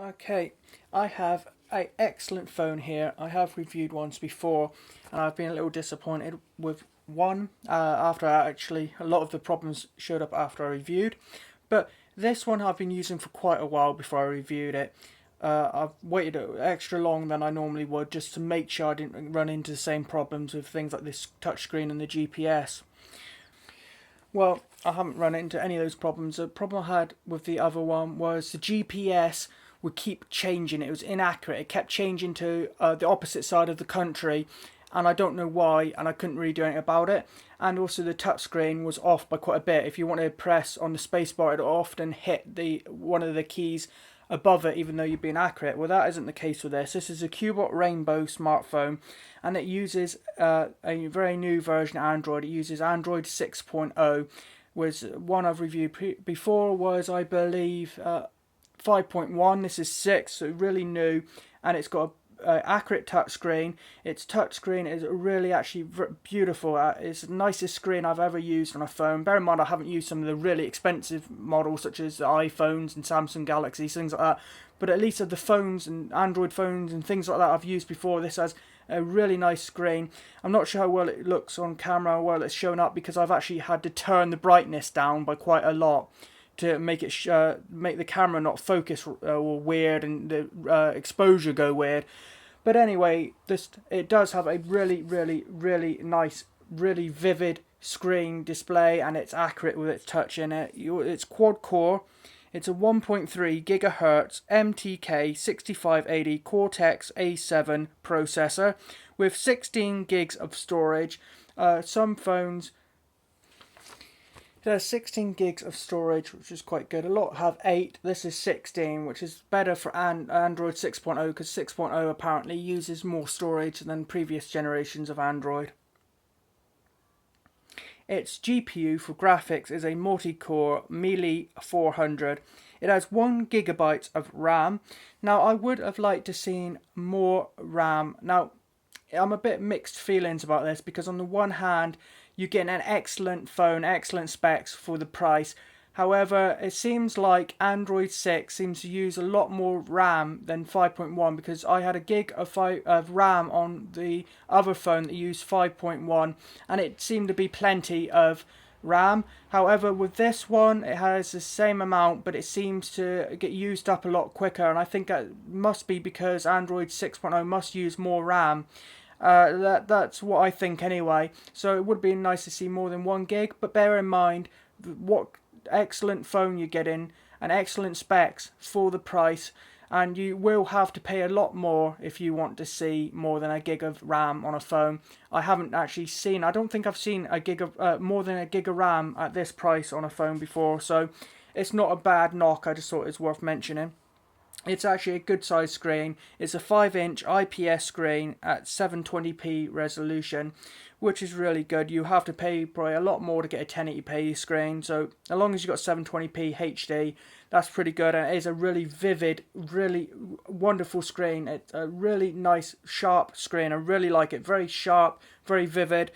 Okay, I have an excellent phone here. I have reviewed ones before, and I've been a little disappointed with one after a lot of the problems showed up after I reviewed. But this one I've been using for quite a while before I reviewed it. I've waited extra long than I normally would just to make sure I didn't run into the same problems with things like this touchscreen and the GPS. Well, I haven't run into any of those problems. The problem I had with the other one was the GPS would keep changing. It was inaccurate. It kept changing to the opposite side of the country, and I don't know why, and I couldn't really do anything about it. And also the touchscreen was off by quite a bit. If you wanted to press on the spacebar, it would often hit the one of the keys above it, even though you're being accurate. Well, that isn't the case with this. This is a Cubot Rainbow smartphone, and it uses a very new version of Android. It uses Android 6.0, was one I've reviewed before was, I believe, 5.1. This is 6, so really new, and it's got a accurate touchscreen. Its touchscreen is really actually beautiful. It's the nicest screen I've ever used on a phone. Bear in mind, I haven't used some of the really expensive models such as the iPhones and Samsung Galaxies, things like that. But at least of the phones and Android phones and things like that I've used before, this has a really nice screen. I'm not sure how well it looks on camera, how well it's shown up, because I've actually had to turn the brightness down by quite a lot to make it make the camera not focus or weird and the exposure go weird. But anyway, it does have a really nice, really vivid screen display, and it's accurate with its touch in it. It's quad core. It's a 1.3 gigahertz MTK 6580 Cortex-A7 processor with 16 gigs of storage. Some phones, there's 16 gigs of storage, which is quite good. A lot have 8. This is 16, which is better for Android 6.0 because 6.0 apparently uses more storage than previous generations of Android. Its GPU for graphics is a multi-core Melee 400. It has 1 gigabyte of RAM. Now, I would have liked to seen more RAM. Now, I'm a bit mixed feelings about this because on the one hand, you're getting an excellent phone, excellent specs for the price. However, it seems like Android 6 seems to use a lot more RAM than 5.1 because I had a gig of RAM on the other phone that used 5.1 and it seemed to be plenty of RAM. However, with this one, it has the same amount, but it seems to get used up a lot quicker, and I think that must be because Android 6.0 must use more RAM. That's what I think anyway. So it would be nice to see more than 1 gig, but bear in mind what excellent phone you're getting and excellent specs for the price, and you will have to pay a lot more if you want to see more than a gig of RAM on a phone. I don't think I've seen a gig of more than a gig of RAM at this price on a phone before, so it's not a bad knock. I just thought it's worth mentioning. It's actually a good size screen. It's a 5-inch IPS screen at 720p resolution, which is really good. You have to pay probably a lot more to get a 1080p screen, so as long as you've got 720p HD, that's pretty good. And it is a really vivid, really wonderful screen. It's a really nice, sharp screen. I really like it. Very sharp, very vivid.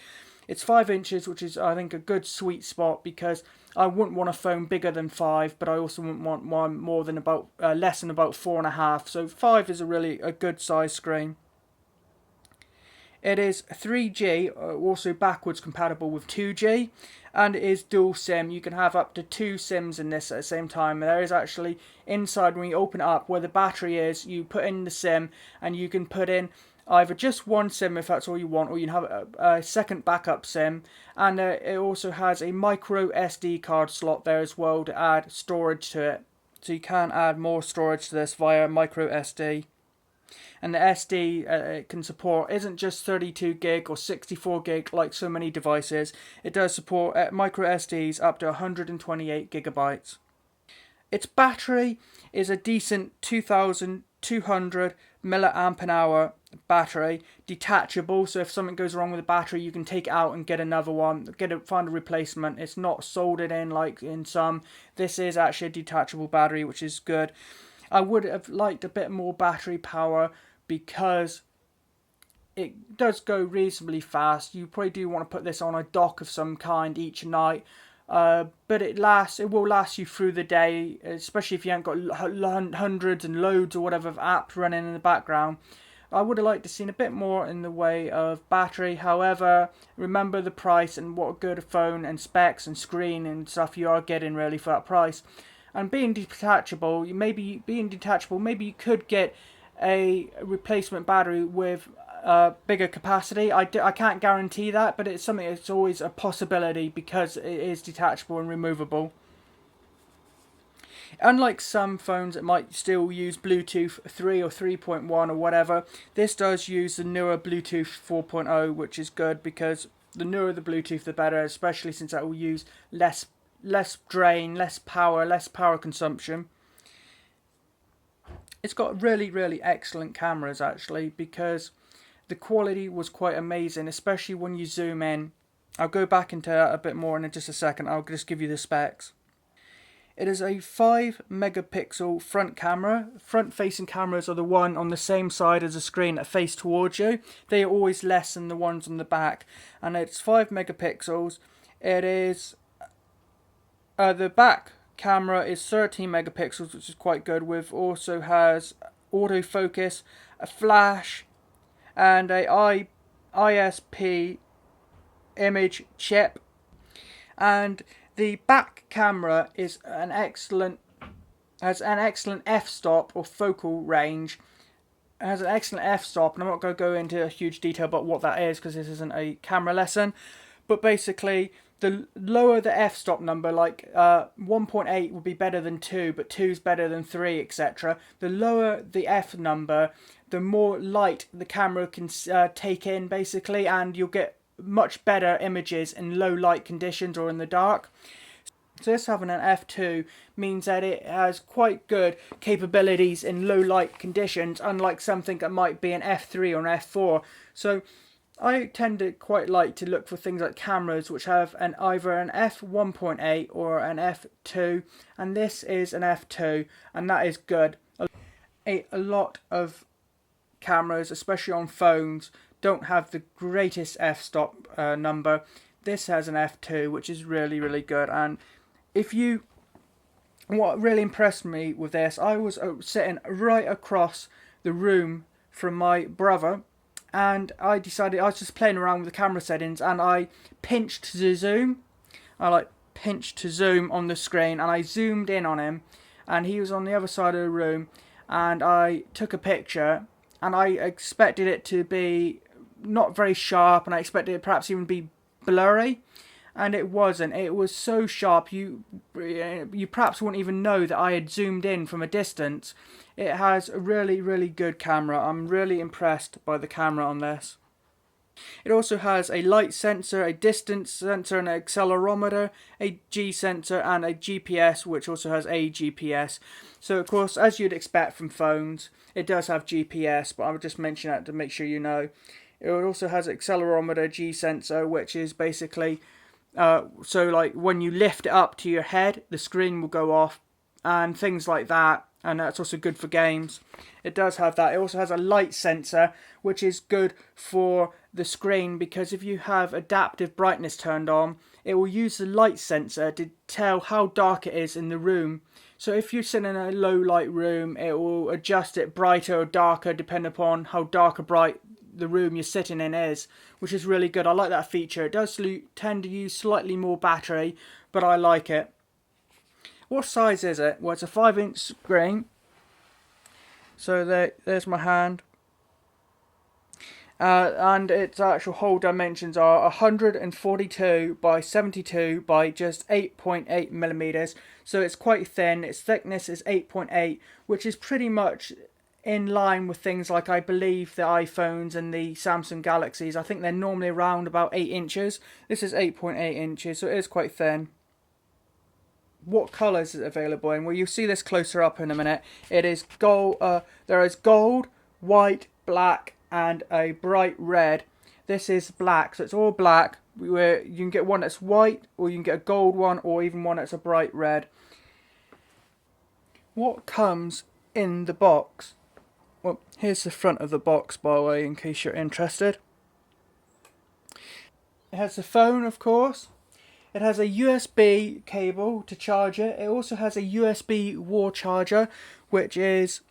It's 5 inches, which is, I think, a good sweet spot because I wouldn't want a phone bigger than 5, but I also wouldn't want one more than less than about 4.5. So 5 is a good size screen. It is 3G, also backwards compatible with 2G, and it is dual SIM. You can have up to 2 SIMs in this at the same time. There is actually inside, when you open it up, where the battery is, you put in the SIM, and you can put in either just 1 SIM if that's all you want, or you can have a second backup SIM. And it also has a micro SD card slot there as well to add storage to it. So you can add more storage to this via micro SD. And the SD it can support isn't just 32 gig or 64 gig like so many devices. It does support micro SDs up to 128 gigabytes. Its battery is a decent 2200 milliamp an hour battery, detachable, so if something goes wrong with the battery you can take it out and get another one, find a replacement. It's not soldered in like in some. This is actually a detachable battery, which is good. I would have liked a bit more battery power because it does go reasonably fast. You probably do want to put this on a dock of some kind each night, but it will last you through the day, especially if you haven't got hundreds and loads or whatever of apps running in the background. I would have liked to seen a bit more in the way of battery. However, remember the price and what good phone and specs and screen and stuff you are getting really for that price. And being detachable, maybe you could get a replacement battery with bigger capacity. I can't guarantee that, but it's something that's always a possibility because it is detachable and removable. Unlike some phones that might still use Bluetooth 3 or 3.1 or whatever, this does use the newer Bluetooth 4.0, which is good because the newer the Bluetooth the better, especially since that will use less drain, less power consumption. It's got really excellent cameras actually, because the quality was quite amazing, especially when you zoom in. I'll go back into that a bit more in just a second. I'll just give you the specs. It is a 5 megapixel front camera. Front facing cameras are the one on the same side as the screen that face towards you. They are always less than the ones on the back. And it's 5 megapixels. It is... the back camera is 13 megapixels, which is quite good. Also has autofocus, a flash, and a ISP image chip. And the back camera has an excellent f-stop or focal range. It has an excellent f-stop, and I'm not going to go into a huge detail about what that is because this isn't a camera lesson. But basically, the lower the f-stop number, like 1.8 would be better than 2, but 2 is better than 3, etc. The lower the f number, the more light the camera can take in, basically, and you'll get much better images in low light conditions or in the dark. So this having an f2 means that it has quite good capabilities in low light conditions, unlike something that might be an f3 or an f4. So I tend to quite like to look for things like cameras which have either an f1.8 or an f2, and this is an f2, and that is good. A lot of cameras, especially on phones, don't have the greatest f-stop number. This has an f2, which is really good. And what really impressed me with this, I was sitting right across the room from my brother, and I decided, I was just playing around with the camera settings, and I pinched to zoom. I pinched to zoom on the screen, and I zoomed in on him, and he was on the other side of the room, and I took a picture, and I expected it to be not very sharp, and I expected it perhaps even be blurry, and it wasn't. It was so sharp you perhaps wouldn't even know that I had zoomed in from a distance. It has a really good camera. I'm really impressed by the camera on this. It also has a light sensor, a distance sensor, an accelerometer, a G sensor, and a GPS, which also has AGPS. So, of course, as you'd expect from phones, it does have GPS, but I would just mention that to make sure you know. It also has accelerometer, G sensor, which is basically, so like when you lift it up to your head, the screen will go off, and things like that. And that's also good for games. It does have that. It also has a light sensor, which is good for the screen, because if you have adaptive brightness turned on, it will use the light sensor to tell how dark it is in the room. So if you're sitting in a low light room, it will adjust it brighter or darker depending upon how dark or bright the room you're sitting in is, which is really good. I like that feature. It does tend to use slightly more battery, but I like it. What size is it? Well, it's a 5-inch screen. So there's my hand. And its actual hole dimensions are 142 by 72 by just 8.8 millimeters. So it's quite thin. Its thickness is 8.8, which is pretty much in line with things like, I believe, the iPhones and the Samsung Galaxies. I think they're normally around about 8 inches. This is 8.8 inches, so it is quite thin. What colours is it available in? Well, you'll see this closer up in a minute. It is gold. There is gold, white, black, and a bright red. This is black, so it's all black. Where you can get one that's white, or you can get a gold one, or even one that's a bright red. What comes in the box? Well, here's the front of the box, by the way, in case you're interested. It has the phone, of course. It has a USB cable to charge it. It also has a USB wall charger, which is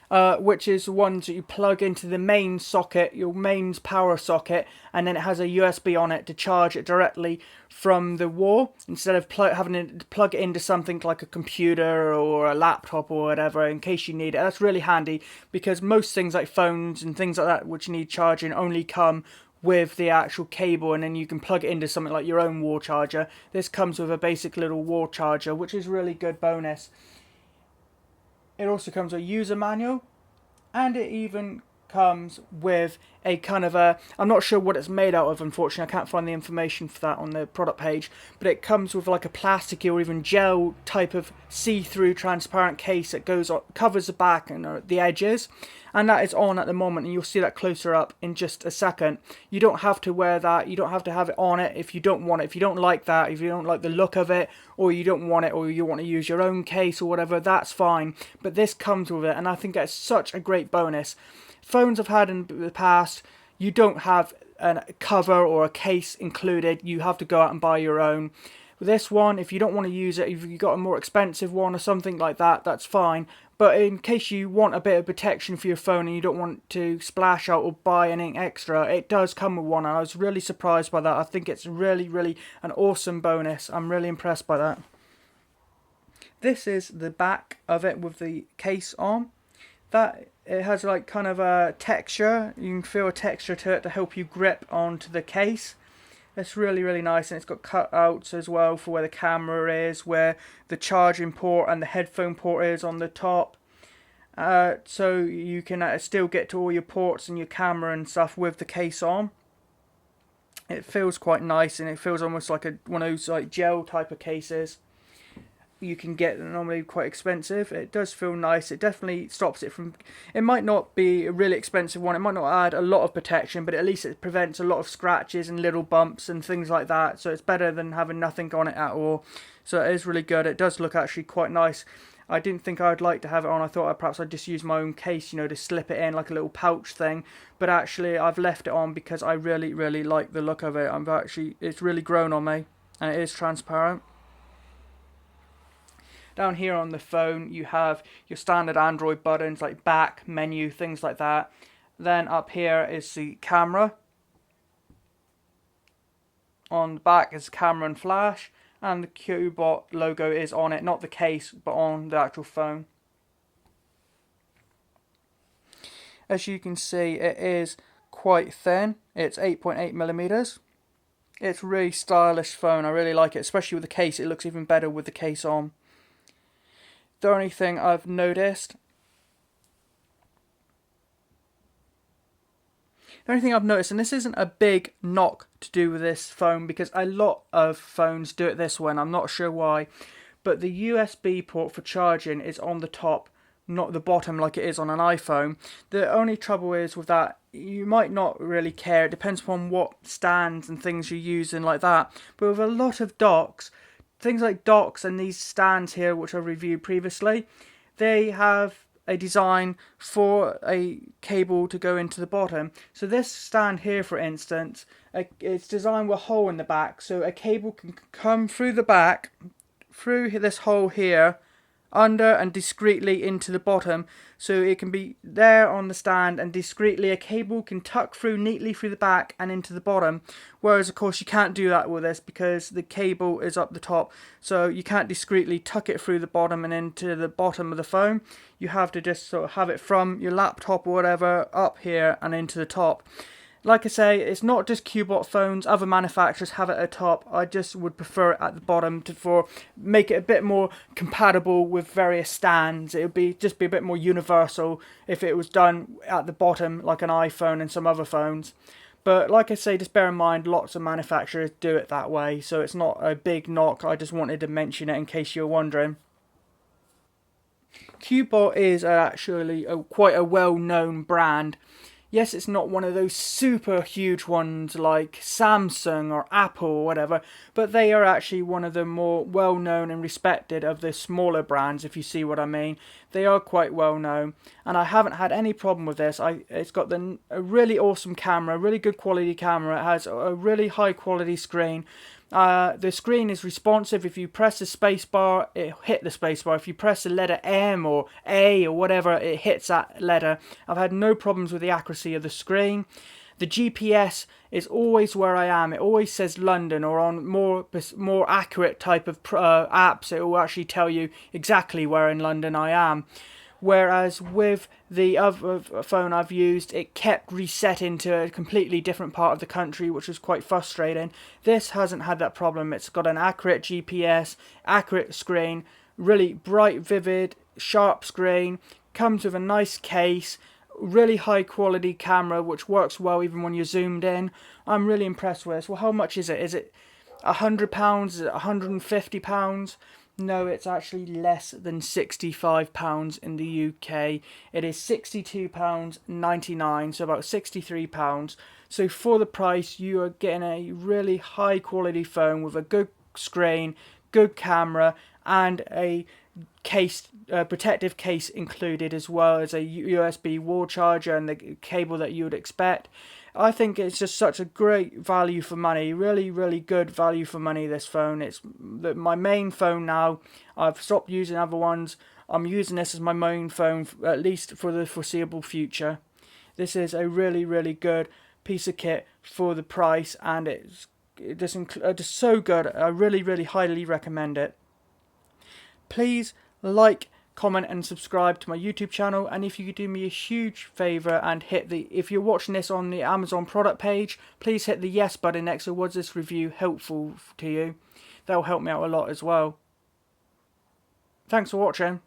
the ones that you plug into the main socket, your mains power socket, and then it has a USB on it to charge it directly from the wall instead of having to plug it into something like a computer or a laptop or whatever in case you need it. That's really handy because most things like phones and things like that which need charging only come with the actual cable, and then you can plug it into something like your own wall charger. This comes with a basic little wall charger, which is really good bonus. It also comes with a user manual, and it even comes with a kind of a, I'm not sure what it's made out of, unfortunately. I can't find the information for that on the product page, but it comes with like a plastic or even gel type of see-through transparent case that covers the back and the edges, and that is on at the moment, and you'll see that closer up in just a second. You don't have to wear that, you don't have to have it on it if you don't want it, if you don't like that, if you don't like the look of it, or you don't want it, or you want to use your own case or whatever, that's fine, but this comes with it, and I think that's such a great bonus. Phones I've had in the past, you don't have a cover or a case included, you have to go out and buy your own. With this one, if you don't want to use it, if you've got a more expensive one or something like that, that's fine. But in case you want a bit of protection for your phone and you don't want to splash out or buy anything extra, it does come with one, and I was really surprised by that. I think it's really, really an awesome bonus. I'm really impressed by that. This is the back of it with the case on. That it has like kind of a texture. You can feel a texture to it to help you grip onto the case. It's really, really nice, and it's got cutouts as well for where the camera is, where the charging port and the headphone port is on the top. So you can still get to all your ports and your camera and stuff with the case on. It feels quite nice, and it feels almost like one of those like gel type of cases you can get, normally quite expensive. It does feel nice. It definitely stops it from, it might not be a really expensive one, it might not add a lot of protection, but at least it prevents a lot of scratches and little bumps and things like that, so it's better than having nothing on it at all. So it is really good. It does look actually quite nice. I didn't think I'd like to have it on. I thought perhaps I'd just use my own case, to slip it in like a little pouch thing. But actually I've left it on because I really, really like the look of it. It's really grown on me, and it is transparent. Down here on the phone you have your standard Android buttons like back, menu, things like that. Then up here is the camera. On the back is camera and flash, and the Cubot logo is on it, not the case but on the actual phone. As you can see, it is quite thin. It's 8.8mm. It's a really stylish phone. I really like it, especially with the case. It looks even better with the case on. The only thing I've noticed, and this isn't a big knock to do with this phone because a lot of phones do it this way, and I'm not sure why, but the USB port for charging is on the top, not the bottom like it is on an iPhone. The only trouble is with that, you might not really care. It depends upon what stands and things you're using like that. But with a lot of docks, things like docks and these stands here, which I've reviewed previously, they have a design for a cable to go into the bottom. So this stand here, for instance, it's designed with a hole in the back, so a cable can come through the back, through this hole here, under and discreetly into the bottom, so it can be there on the stand, and discreetly a cable can tuck through neatly through the back and into the bottom. Whereas of course you can't do that with this because the cable is up the top, so you can't discreetly tuck it through the bottom and into the bottom of the phone. You have to just sort of have it from your laptop or whatever up here and into the top. Like I say, it's not just Cubot phones, other manufacturers have it at the top. I just would prefer it at the bottom for make it a bit more compatible with various stands. It would just be a bit more universal if it was done at the bottom like an iPhone and some other phones. But like I say, just bear in mind lots of manufacturers do it that way, so it's not a big knock. I just wanted to mention it in case you're wondering. Cubot is actually quite a well-known brand. Yes, it's not one of those super huge ones like Samsung or Apple or whatever, but they are actually one of the more well-known and respected of the smaller brands, if you see what I mean. They are quite well-known, and I haven't had any problem with this. It's got a really awesome camera, really good quality camera. It has a really high-quality screen. The screen is responsive. If you press the spacebar, it hit the spacebar. If you press the letter M or A or whatever, it hits that letter. I've had no problems with the accuracy of the screen. The GPS is always where I am. It always says London, or on more accurate type of apps, it will actually tell you exactly where in London I am. Whereas with the other phone I've used, it kept resetting to a completely different part of the country, which was quite frustrating. This hasn't had that problem. It's got an accurate GPS, accurate screen, really bright, vivid, sharp screen, comes with a nice case, really high quality camera, which works well even when you're zoomed in. I'm really impressed with this. Well, how much is it? Is it £100? Is it £150? No, it's actually less than £65 in the UK. It is £62.99, so about £63. So for the price, you are getting a really high quality phone with a good screen, good camera, and a case, protective case included, as well as a USB wall charger and the cable that you would expect. I think it's just such a great value for money. Really, really good value for money, this phone. It's my main phone now. I've stopped using other ones. I'm using this as my main phone, at least for the foreseeable future. This is a really, really good piece of kit for the price, and it's just so good. I really, really highly recommend it. Please like, comment and subscribe to my YouTube channel, and if you could do me a huge favour and if you're watching this on the Amazon product page, please hit the yes button next to was this review helpful to you. That'll help me out a lot as well. Thanks for watching.